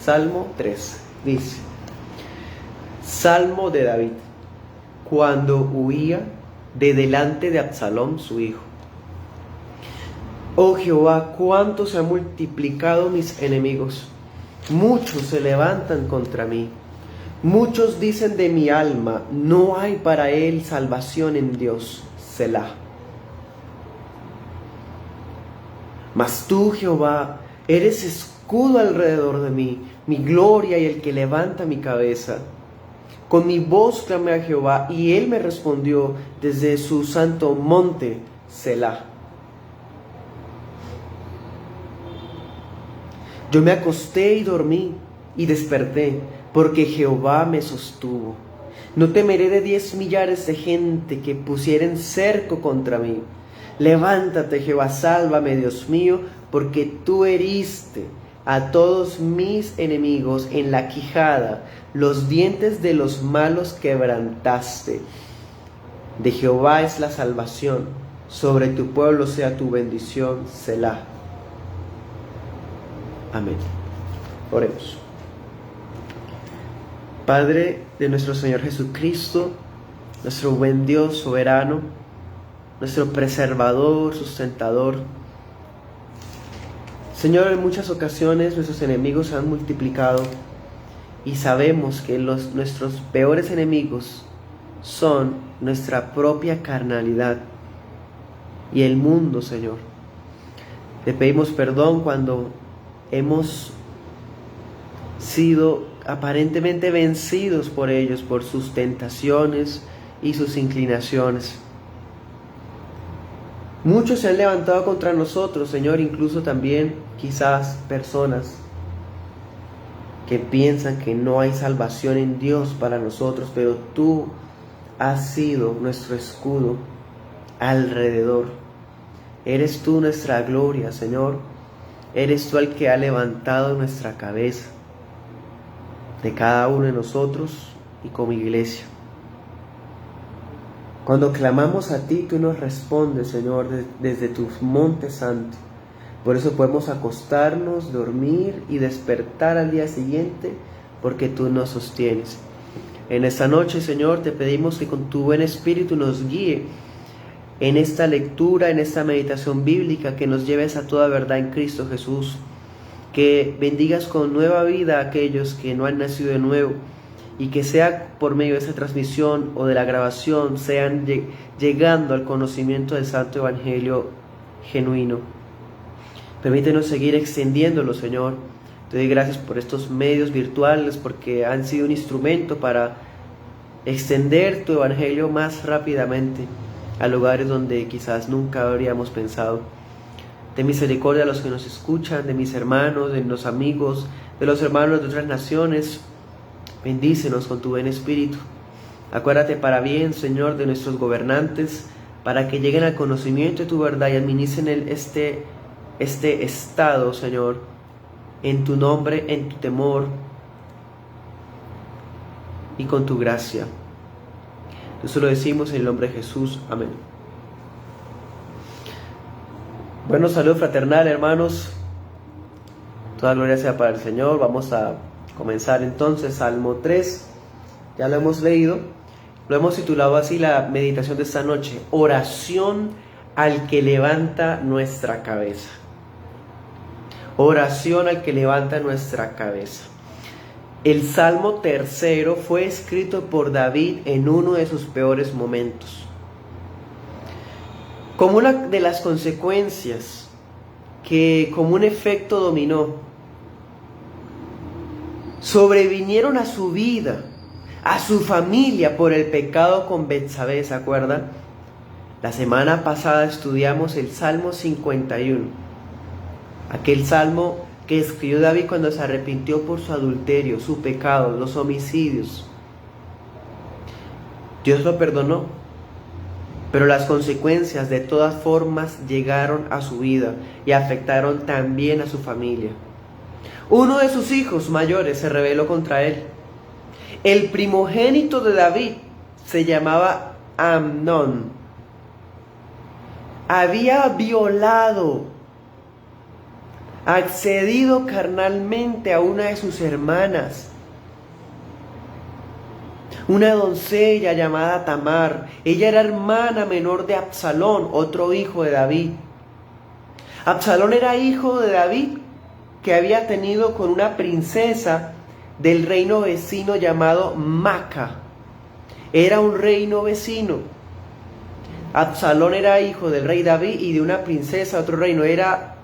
Salmo 3 dice: Salmo de David, cuando huía de delante de Absalom su hijo. Oh Jehová, cuánto se han multiplicado mis enemigos, muchos se levantan contra mí. Muchos dicen de mi alma, no hay para él salvación en Dios. Selah. Mas tú, Jehová, eres escudo alrededor de mí, mi gloria y el que levanta mi cabeza. Con mi voz clamé a Jehová, y él me respondió desde su santo monte, Selah. Yo me acosté y dormí, y desperté, porque Jehová me sostuvo. No temeré de 10 millares de gente que pusieren cerco contra mí. Levántate, Jehová, sálvame, Dios mío, porque tú heriste a todos mis enemigos en la quijada, los dientes de los malos quebrantaste. De Jehová es la salvación, sobre tu pueblo sea tu bendición, Selah. Amén. Oremos. Padre de nuestro Señor Jesucristo, nuestro buen Dios soberano, nuestro preservador, sustentador. Señor, en muchas ocasiones nuestros enemigos se han multiplicado y sabemos que nuestros peores enemigos son nuestra propia carnalidad y el mundo, Señor. Te pedimos perdón cuando hemos sido aparentemente vencidos por ellos, por sus tentaciones y sus inclinaciones. Muchos se han levantado contra nosotros, Señor, incluso también quizás personas que piensan que no hay salvación en Dios para nosotros, pero tú has sido nuestro escudo alrededor. Eres tú nuestra gloria, Señor. Eres tú el que ha levantado nuestra cabeza de cada uno de nosotros y como iglesia. Cuando clamamos a ti, tú nos respondes, Señor, desde tu monte santo. Por eso podemos acostarnos, dormir y despertar al día siguiente, porque tú nos sostienes. En esta noche, Señor, te pedimos que con tu buen espíritu nos guíe en esta lectura, en esta meditación bíblica, que nos lleves a toda verdad en Cristo Jesús. Que bendigas con nueva vida a aquellos que no han nacido de nuevo, y que sea por medio de esta transmisión o de la grabación sean llegando al conocimiento del Santo Evangelio genuino. Permítenos seguir extendiéndolo, Señor. Te doy gracias por estos medios virtuales, porque han sido un instrumento para extender tu Evangelio más rápidamente a lugares donde quizás nunca habríamos pensado. Ten misericordia a los que nos escuchan, de mis hermanos, de los amigos, de los hermanos de otras naciones. Bendícenos con tu buen espíritu. Acuérdate para bien, Señor, de nuestros gobernantes, para que lleguen al conocimiento de tu verdad y administren este estado, Señor, en tu nombre, en tu temor y con tu gracia. Eso lo decimos en el nombre de Jesús. Amén. Bueno, salud fraternal, hermanos. Toda gloria sea para el Señor. Vamos a comenzar entonces Salmo 3. Ya lo hemos leído. Lo hemos titulado así la meditación de esta noche: Oración al que levanta nuestra cabeza. Oración al que levanta nuestra cabeza. El Salmo tercero fue escrito por David en uno de sus peores momentos. Como una de las consecuencias que, como un efecto dominó, sobrevinieron a su vida, a su familia, por el pecado con Betsabé, ¿se acuerdan? La semana pasada estudiamos el Salmo 51, aquel salmo que escribió David cuando se arrepintió por su adulterio, su pecado, los homicidios. Dios lo perdonó, pero las consecuencias de todas formas llegaron a su vida y afectaron también a su familia. Uno de sus hijos mayores se rebeló contra él. El primogénito de David se llamaba Amnón. Había violado accedido carnalmente a una de sus hermanas, una doncella llamada Tamar. Ella era hermana menor de Absalón, otro hijo de David. Absalón era hijo de David, que había tenido con una princesa del reino vecino llamado Maca. Era un reino vecino. Absalón era hijo del rey David y de una princesa de otro reino. Era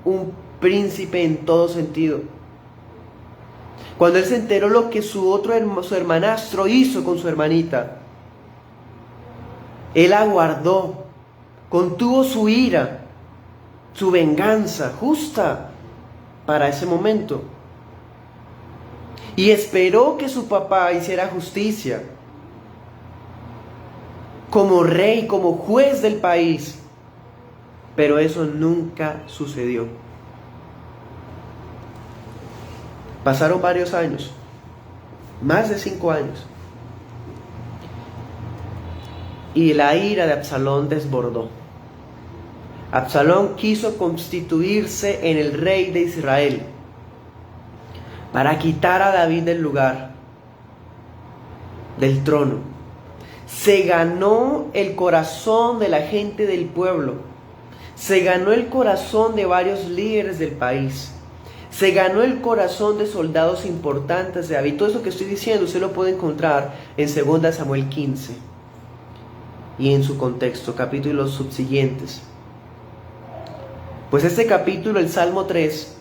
un príncipe en todo sentido. Cuando él se enteró lo que su hermanastro hizo con su hermanita, él aguardó, contuvo su ira, su venganza justa para ese momento, y esperó que su papá hiciera justicia como rey, como juez del país. Pero eso nunca sucedió. Pasaron varios años, más de 5 años, y la ira de Absalón desbordó. Absalón quiso constituirse en el rey de Israel para quitar a David del lugar, del trono. Se ganó el corazón de la gente del pueblo, se ganó el corazón de varios líderes del país, se ganó el corazón de soldados importantes de David. Todo eso que estoy diciendo usted lo puede encontrar en 2 Samuel 15 y en su contexto, capítulos subsiguientes. Pues este capítulo, el Salmo 3,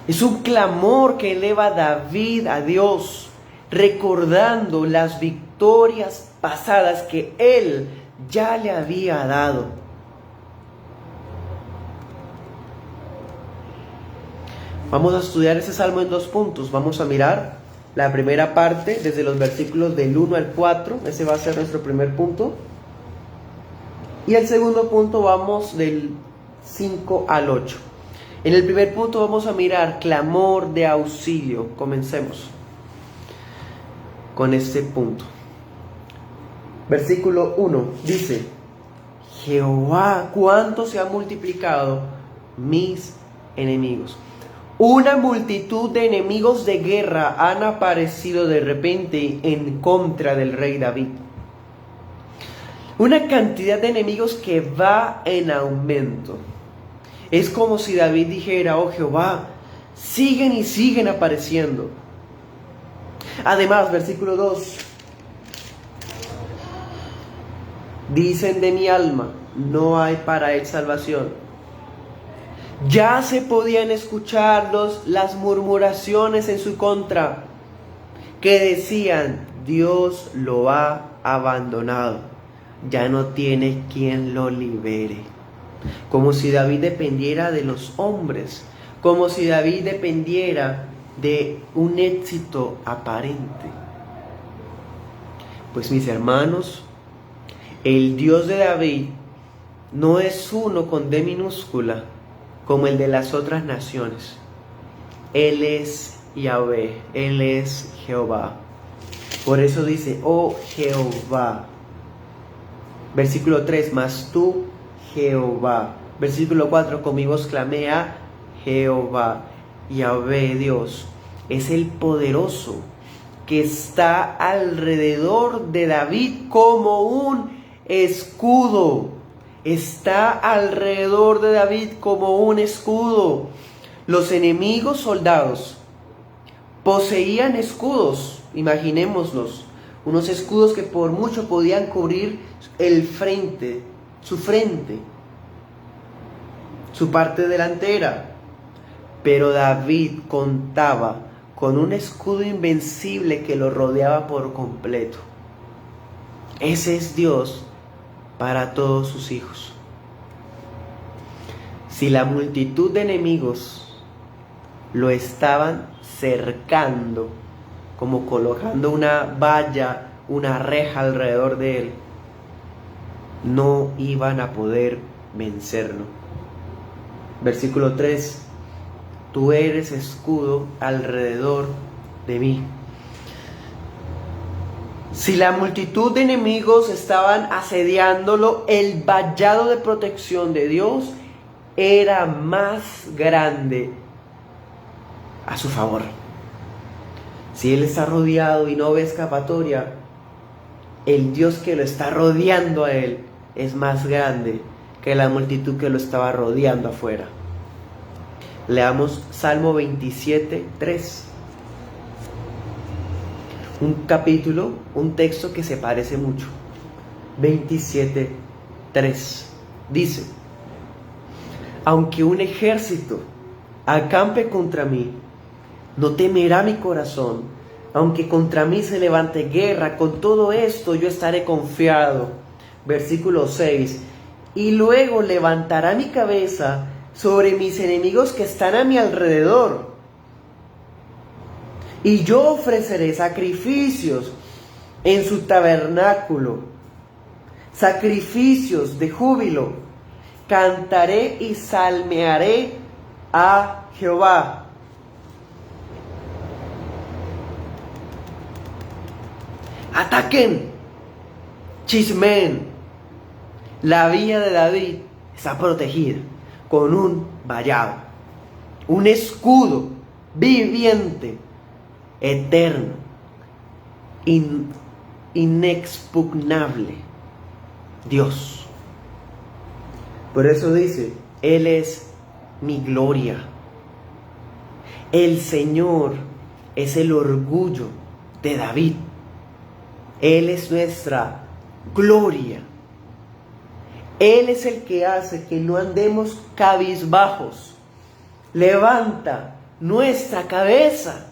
es un clamor que eleva David a Dios, recordando las victorias pasadas que él ya le había dado. Vamos a estudiar ese salmo en 2 puntos. Vamos a mirar la primera parte desde los versículos del 1 al 4. Ese va a ser nuestro primer punto. Y el segundo punto vamos del 5 al 8. En el primer punto vamos a mirar clamor de auxilio. Comencemos con este punto. Versículo 1 dice: Jehová, cuánto se han multiplicado mis enemigos. Una multitud de enemigos de guerra han aparecido de repente en contra del rey David. Una cantidad de enemigos que va en aumento. Es como si David dijera: oh Jehová, siguen y siguen apareciendo. Además, versículo 2. Dicen de mi alma, no hay para él salvación. Ya se podían escuchar las murmuraciones en su contra, que decían: Dios lo ha abandonado, ya no tiene quien lo libere. Como si David dependiera de los hombres, como si David dependiera de un éxito aparente. Pues mis hermanos, el Dios de David no es uno con D minúscula, como el de las otras naciones. Él es Yahvé, Él es Jehová. Por eso dice: oh Jehová. Versículo 3, mas tú, Jehová. Versículo 4, con mi voz clamé a Jehová. Yahvé, Dios, es el poderoso que está alrededor de David como un escudo. Está alrededor de David como un escudo. Los enemigos soldados poseían escudos, imaginémoslos, unos escudos que por mucho podían cubrir el frente, su parte delantera. Pero David contaba con un escudo invencible que lo rodeaba por completo. Ese es Dios para todos sus hijos. Si la multitud de enemigos lo estaban cercando, como colocando una valla, una reja alrededor de él, no iban a poder vencerlo. Versículo 3: tú eres escudo alrededor de mí. Si la multitud de enemigos estaban asediándolo, el vallado de protección de Dios era más grande a su favor. Si él está rodeado y no ve escapatoria, el Dios que lo está rodeando a él es más grande que la multitud que lo estaba rodeando afuera. Leamos Salmo 27, 3. Un capítulo, un texto que se parece mucho. 27, 3. Dice: aunque un ejército acampe contra mí, no temerá mi corazón. Aunque contra mí se levante guerra, con todo esto yo estaré confiado. Versículo 6. Y luego levantará mi cabeza sobre mis enemigos que están a mi alrededor. Y yo ofreceré sacrificios en su tabernáculo, sacrificios de júbilo. Cantaré y salmearé a Jehová. Ataquen, chismen. La villa de David está protegida con un vallado, un escudo viviente, eterno, inexpugnable. Dios. Por eso dice: Él es mi gloria. El Señor es el orgullo de David. Él es nuestra gloria. Él es el que hace que no andemos cabizbajos. Levanta nuestra cabeza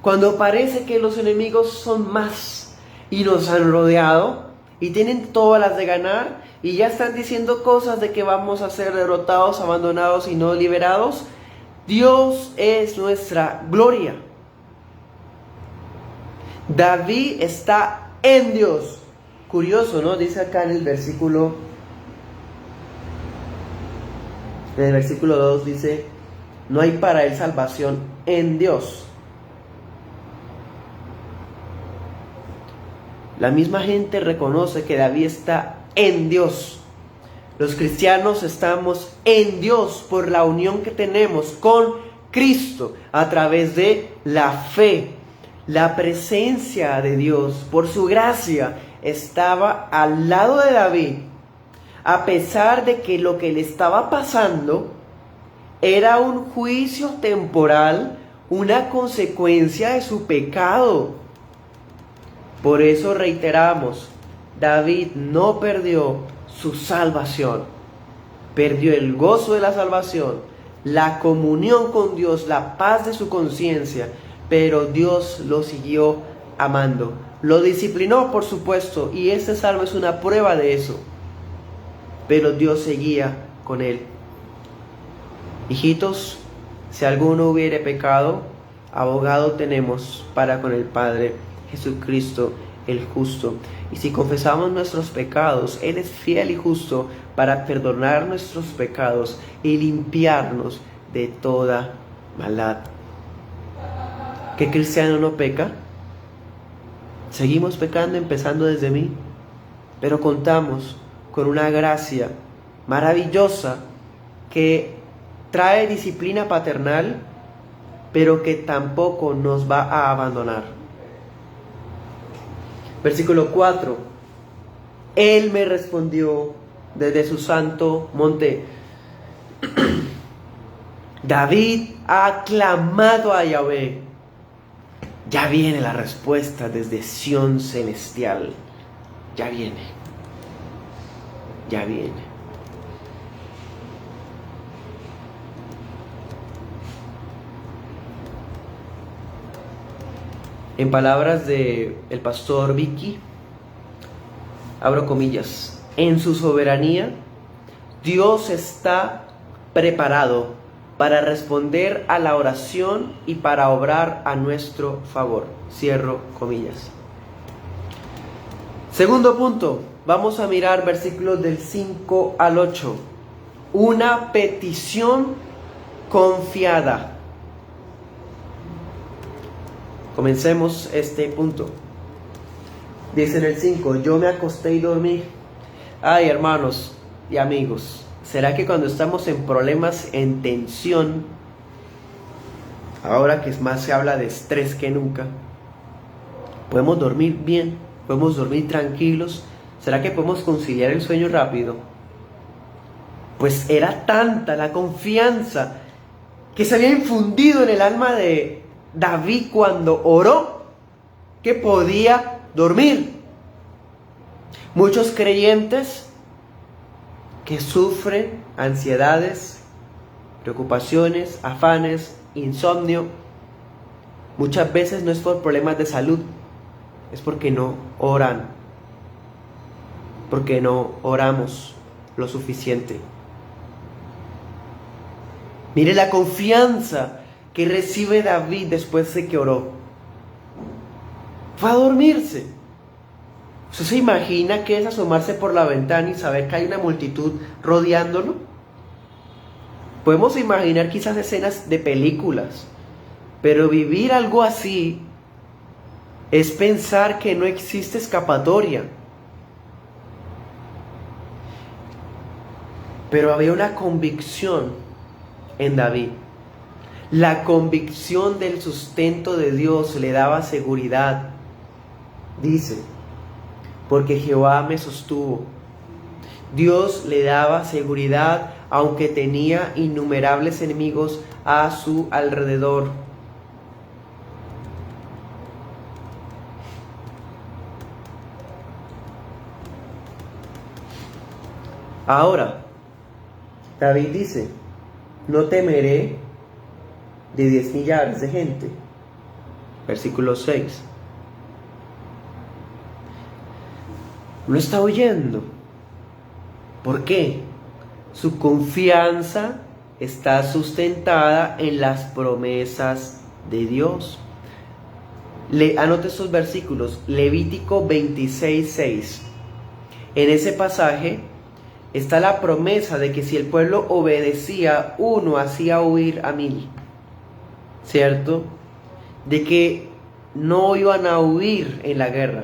cuando parece que los enemigos son más y nos han rodeado y tienen todas las de ganar y ya están diciendo cosas de que vamos a ser derrotados, abandonados y no liberados. Dios es nuestra gloria. David está en Dios. Curioso, ¿no? Dice acá en el versículo 2 dice: no hay para él salvación en Dios. La misma gente reconoce que David está en Dios. Los cristianos estamos en Dios por la unión que tenemos con Cristo a través de la fe. La presencia de Dios, por su gracia, estaba al lado de David, a pesar de que lo que le estaba pasando era un juicio temporal, una consecuencia de su pecado. Por eso reiteramos, David no perdió su salvación, perdió el gozo de la salvación, la comunión con Dios, la paz de su conciencia, pero Dios lo siguió amando. Lo disciplinó, por supuesto, y este salmo es una prueba de eso, pero Dios seguía con él. Hijitos, si alguno hubiere pecado, abogado tenemos para con el Padre, Jesucristo el justo. Y si confesamos nuestros pecados, Él es fiel y justo para perdonar nuestros pecados y limpiarnos de toda maldad. ¿Qué cristiano no peca? Seguimos pecando, empezando desde mí, pero contamos con una gracia maravillosa que trae disciplina paternal, pero que tampoco nos va a abandonar. Versículo 4. Él me respondió desde su santo monte. David ha clamado a Yahvé. Ya viene la respuesta desde Sión celestial. Ya viene. Ya viene. En palabras de el pastor Vicky, abro comillas, en su soberanía, Dios está preparado para responder a la oración y para obrar a nuestro favor. Cierro comillas. Segundo punto, vamos a mirar versículos del 5 al 8. Una petición confiada. Comencemos este punto. Dice en el 5, yo me acosté y dormí. Ay, hermanos y amigos, ¿Será que cuando estamos en problemas, en tensión, ahora que más se habla de estrés que nunca, podemos dormir bien? ¿Podemos dormir tranquilos? ¿Será que podemos conciliar el sueño rápido? Pues era tanta la confianza que se había infundido en el alma de David cuando oró, que podía dormir. Muchos creyentes que sufren ansiedades, preocupaciones, afanes, insomnio, muchas veces no es por problemas de salud, es porque no oran, porque no oramos lo suficiente. Mire la confianza que recibe David después de que oró. Fue a dormirse. ¿Usted se imagina qué es asomarse por la ventana y saber que hay una multitud rodeándolo? Podemos imaginar quizás escenas de películas, pero vivir algo así es pensar que no existe escapatoria. Pero había una convicción en David. La convicción del sustento de Dios le daba seguridad. Dice, porque Jehová me sostuvo. Dios le daba seguridad aunque tenía innumerables enemigos a su alrededor. Ahora, David dice, no temeré de 10 millares de gente. Versículo 6. No está oyendo. ¿Por qué? Su confianza está sustentada en las promesas de Dios. Anote estos versículos. Levítico 26:6. En ese pasaje está la promesa de que si el pueblo obedecía, uno hacía huir a 1000. ¿Cierto? De que no iban a huir en la guerra.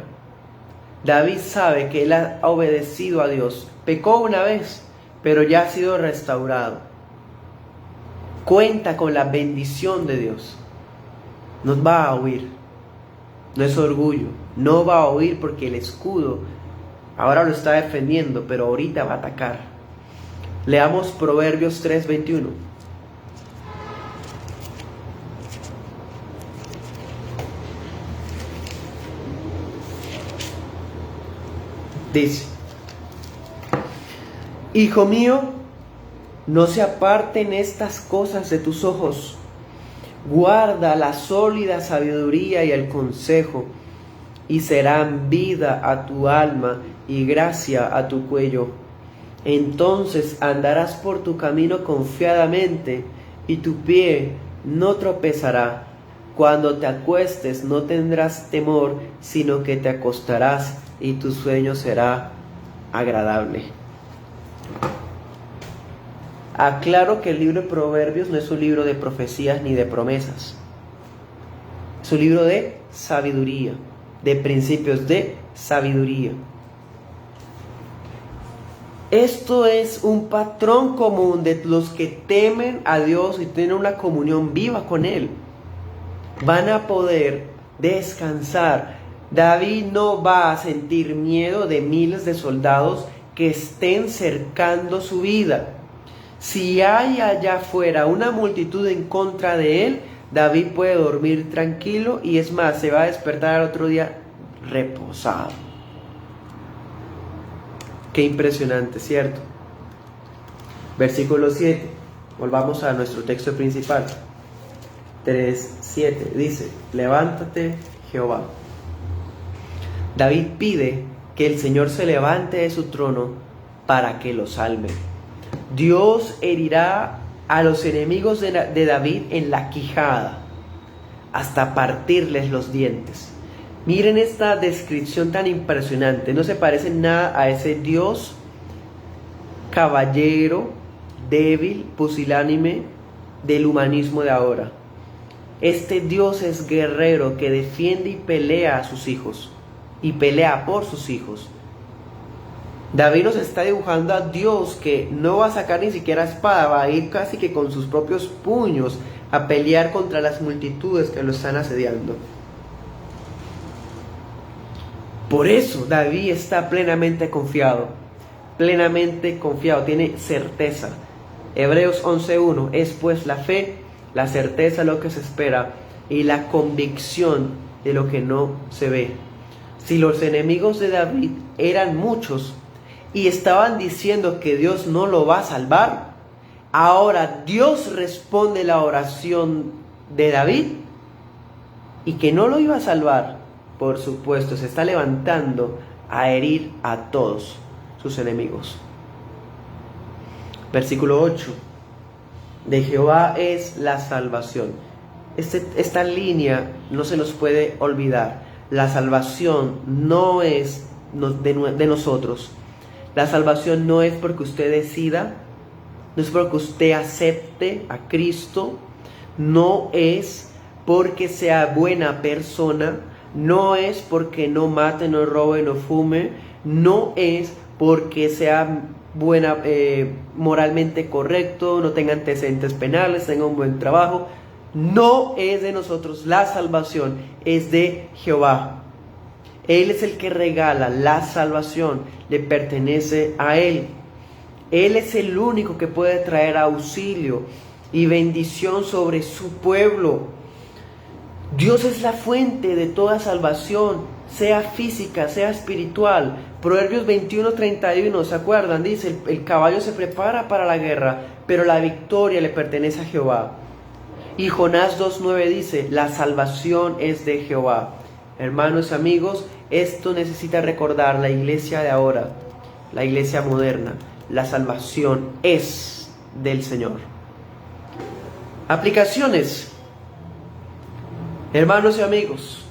David sabe que él ha obedecido a Dios. Pecó una vez, pero ya ha sido restaurado. Cuenta con la bendición de Dios. No va a huir. No es orgullo. No va a huir porque el escudo ahora lo está defendiendo, pero ahorita va a atacar. Leamos Proverbios 3:21. Dice, hijo mío, no se aparten estas cosas de tus ojos. Guarda la sólida sabiduría y el consejo, y serán vida a tu alma y gracia a tu cuello. Entonces andarás por tu camino confiadamente, y tu pie no tropezará. Cuando te acuestes no tendrás temor, sino que te acostarás y tu sueño será agradable. Aclaro que el libro de Proverbios no es un libro de profecías ni de promesas. Es un libro de sabiduría, de principios de sabiduría. Esto es un patrón común de los que temen a Dios y tienen una comunión viva con Él. Van a poder descansar. David no va a sentir miedo de miles de soldados que estén cercando su vida. Si hay allá afuera una multitud en contra de él, David puede dormir tranquilo y es más, se va a despertar al otro día reposado. Qué impresionante, ¿cierto? Versículo 7. Volvamos a nuestro texto principal. 3:7 dice, levántate, Jehová. David pide que el Señor se levante de su trono para que lo salve. Dios herirá a los enemigos de David en la quijada hasta partirles los dientes. Miren esta descripción tan impresionante. No se parece nada a ese Dios caballero, débil, pusilánime del humanismo de ahora. Este Dios es guerrero que defiende y pelea a sus hijos y pelea por sus hijos. David nos está dibujando a Dios que no va a sacar ni siquiera espada, va a ir casi que con sus propios puños a pelear contra las multitudes que lo están asediando. Por eso David está plenamente confiado, tiene certeza. Hebreos 11:1, es pues la fe, la certeza de lo que se espera y la convicción de lo que no se ve. Si los enemigos de David eran muchos y estaban diciendo que Dios no lo va a salvar, ahora Dios responde la oración de David y que no lo iba a salvar. Por supuesto, se está levantando a herir a todos sus enemigos. Versículo 8. De Jehová es la salvación. Esta línea no se nos puede olvidar. La salvación no es de nosotros. La salvación no es porque usted decida, no es porque usted acepte a Cristo, no es porque sea buena persona, no es porque no mate, no robe, no fume, no es porque sea buena, moralmente correcto, no tenga antecedentes penales, tenga un buen trabajo. No es de nosotros, la salvación es de Jehová. Él es el que regala la salvación, le pertenece a Él. Él es el único que puede traer auxilio y bendición sobre su pueblo. Dios es la fuente de toda salvación, sea física, sea espiritual. Proverbios 21:31, ¿se acuerdan? Dice, el caballo se prepara para la guerra, pero la victoria le pertenece a Jehová. Y Jonás 2:9 dice, la salvación es de Jehová. Hermanos, amigos, esto necesita recordar la iglesia de ahora, la iglesia moderna. La salvación es del Señor. Aplicaciones. Hermanos y amigos,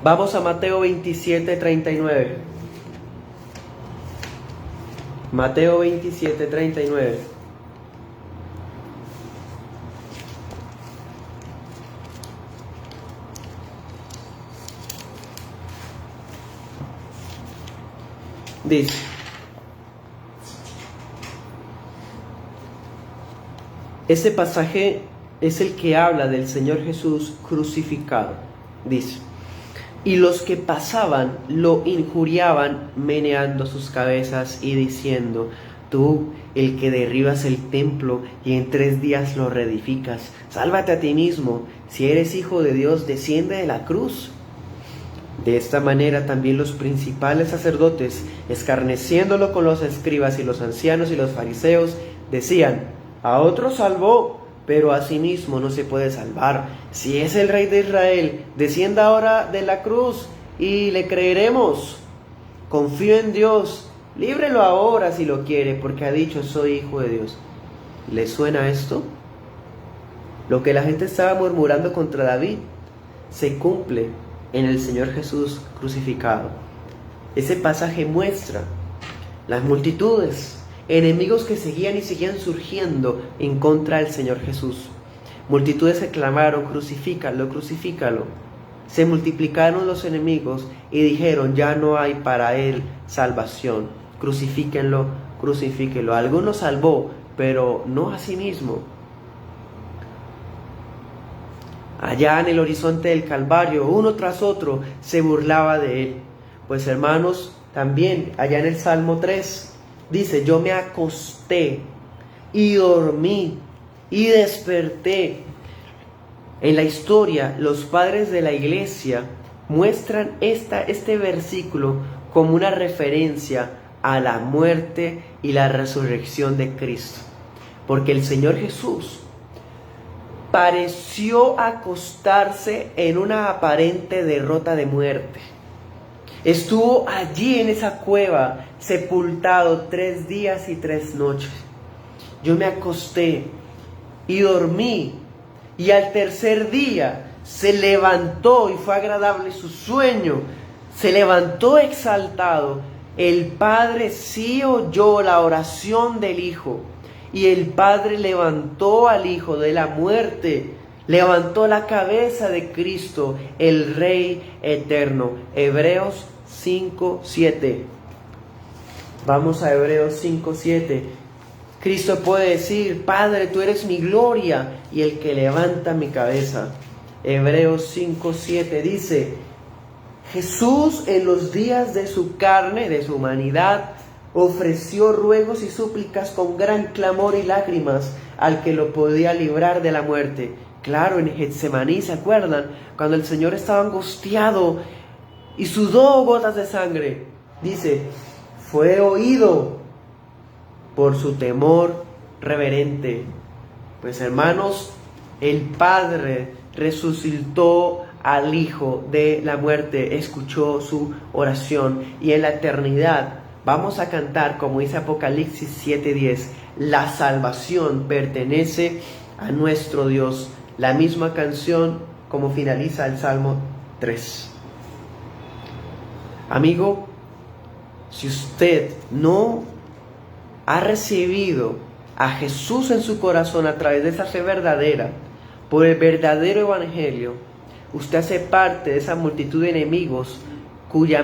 vamos a Mateo 27:39. Mateo 27:39. Dice, este pasaje es el que habla del Señor Jesús crucificado. Dice, y los que pasaban lo injuriaban meneando sus cabezas y diciendo, tú, el que derribas el templo y en 3 días lo reedificas, sálvate a ti mismo, si eres hijo de Dios, desciende de la cruz. De esta manera también los principales sacerdotes, escarneciéndolo con los escribas y los ancianos y los fariseos, decían, a otro salvó, pero a sí mismo no se puede salvar. Si es el Rey de Israel, descienda ahora de la cruz y le creeremos. Confío en Dios, líbrelo ahora si lo quiere, porque ha dicho, soy hijo de Dios. ¿Le suena esto? Lo que la gente estaba murmurando contra David se cumple en el Señor Jesús crucificado. Ese pasaje muestra las multitudes, enemigos que seguían y seguían surgiendo en contra del Señor Jesús. Multitudes que clamaron, crucifícalo, crucifícalo. Se multiplicaron los enemigos y dijeron, ya no hay para él salvación. Crucifíquenlo, crucifíquenlo. Algunos salvó, pero no a sí mismo. Allá en el horizonte del Calvario, uno tras otro se burlaba de él. Pues hermanos, también allá en el Salmo 3, dice, yo me acosté y dormí y desperté. En la historia, los padres de la iglesia muestran este versículo como una referencia a la muerte y la resurrección de Cristo. Porque el Señor Jesús pareció acostarse en una aparente derrota de muerte. Estuvo allí en esa cueva, sepultado 3 días y 3 noches. Yo me acosté y dormí, y al 3er día se levantó y fue agradable su sueño. Se levantó exaltado. El Padre sí oyó la oración del Hijo. Y el Padre levantó al Hijo de la muerte, levantó la cabeza de Cristo, el Rey eterno. Hebreos 5:7. Vamos a Hebreos 5:7. Cristo puede decir: Padre, tú eres mi gloria y el que levanta mi cabeza. Hebreos 5:7 dice: Jesús en los días de su carne, de su humanidad, ofreció ruegos y súplicas con gran clamor y lágrimas al que lo podía librar de la muerte. Claro, en Getsemaní, ¿se acuerdan? Cuando el Señor estaba angustiado y sudó gotas de sangre. Dice: fue oído por su temor reverente. Pues hermanos, el Padre resucitó al Hijo de la muerte, escuchó su oración, y en la eternidad vamos a cantar, como dice Apocalipsis 7:10, la salvación pertenece a nuestro Dios. La misma canción como finaliza el Salmo 3. Amigo, si usted no ha recibido a Jesús en su corazón a través de esa fe verdadera, por el verdadero evangelio, usted hace parte de esa multitud de enemigos cuya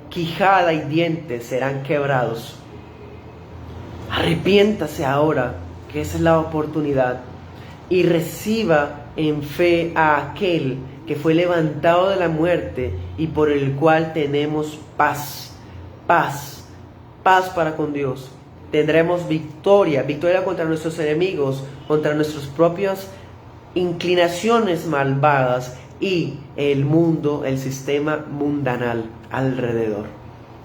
quijada y dientes serán quebrados. Arrepiéntase ahora, que esa es la oportunidad, y reciba en fe a aquel que fue levantado de la muerte y por el cual tenemos paz, paz, paz para con Dios. Tendremos victoria, victoria contra nuestros enemigos, contra nuestras propias inclinaciones malvadas y el mundo, el sistema mundanal alrededor.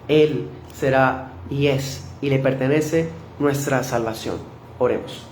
Él será y es y le pertenece nuestra salvación. Oremos.